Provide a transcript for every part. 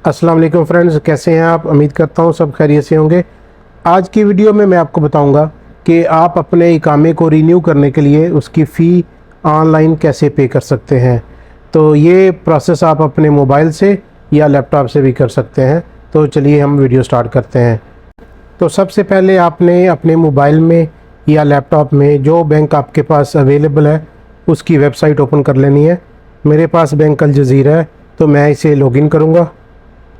अस्सलाम वालेकुम फ्रेंड्स, कैसे हैं आप? उम्मीद करता हूँ सब खैरियत से होंगे। आज की वीडियो में मैं आपको बताऊंगा कि आप अपने इकामे को रीन्यू करने के लिए उसकी फ़ी ऑनलाइन कैसे पे कर सकते हैं। तो ये प्रोसेस आप अपने मोबाइल से या लैपटॉप से भी कर सकते हैं। तो चलिए हम वीडियो स्टार्ट करते हैं। तो सबसे पहले आपने अपने मोबाइल में या लैपटॉप में जो बैंक आपके पास अवेलेबल है उसकी वेबसाइट ओपन कर लेनी है। मेरे पास बैंक अल जज़ीरा है तो मैं इसे लॉगिन करूँगा।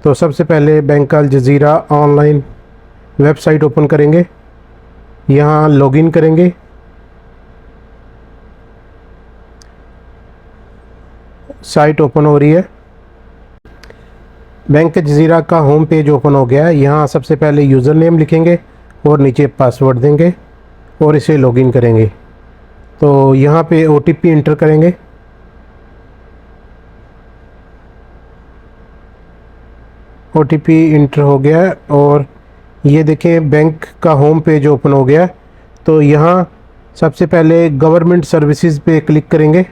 तो सबसे पहले bank Al Jazira online website open करेंगे, यहाँ लॉगिन करेंगे। साइट ओपन हो रही है। बैंक जज़ीरा का होम पेज ओपन हो गया है। यहाँ सबसे पहले यूज़र नेम लिखेंगे और नीचे पासवर्ड देंगे और इसे लॉगिन करेंगे। तो यहाँ पे OTP इंटर करेंगे। OTP इंटर हो गया है और ये देखें बैंक का होम पेज ओपन हो गया है। तो यहाँ सबसे पहले गवर्नमेंट सर्विसेज पे क्लिक करेंगे।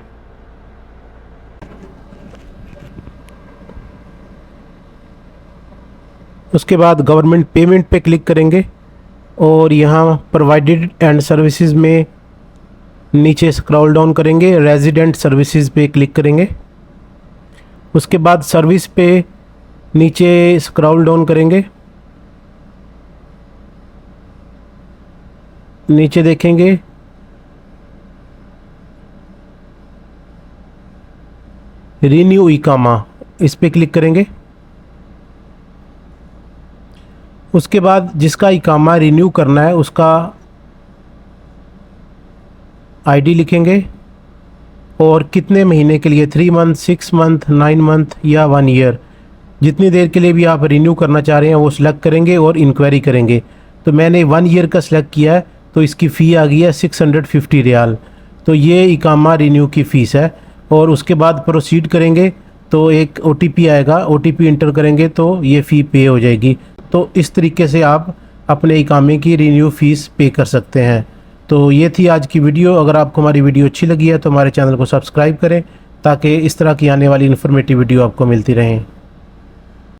उसके बाद गवर्नमेंट पेमेंट पे क्लिक करेंगे और यहाँ प्रोवाइडेड एंड सर्विसेज में नीचे स्क्रॉल डाउन करेंगे, रेजिडेंट सर्विसेज पे क्लिक करेंगे। उसके बाद सर्विस पे नीचे स्क्रॉल डाउन करेंगे, नीचे देखेंगे रीन्यू इकामा, इस पे क्लिक करेंगे। उसके बाद जिसका इकामा रिन्यू करना है उसका आईडी लिखेंगे और कितने महीने के लिए, 3 मंथ, 6 मंथ, 9 मंथ या 1 ईयर, जितनी देर के लिए भी आप रिन्यू करना चाह रहे हैं वो सिलेक्ट करेंगे और इंक्वायरी करेंगे। तो मैंने 1 ईयर का सिलेक्ट किया है तो इसकी फ़ी आ गई है 650 रियाल। तो ये इकामा रिन्यू की फ़ीस है। और उसके बाद प्रोसीड करेंगे तो एक OTP आएगा, OTP इंटर करेंगे तो ये फ़ी पे हो जाएगी। तो इस तरीके से आप अपने इकामे की रिन्यू फ़ीस पे कर सकते हैं। तो ये थी आज की वीडियो। अगर आपको हमारी वीडियो अच्छी लगी है तो हमारे चैनल को सब्सक्राइब करें ताकि इस तरह की आने वाली इन्फॉर्मेटिव वीडियो आपको मिलती रहें।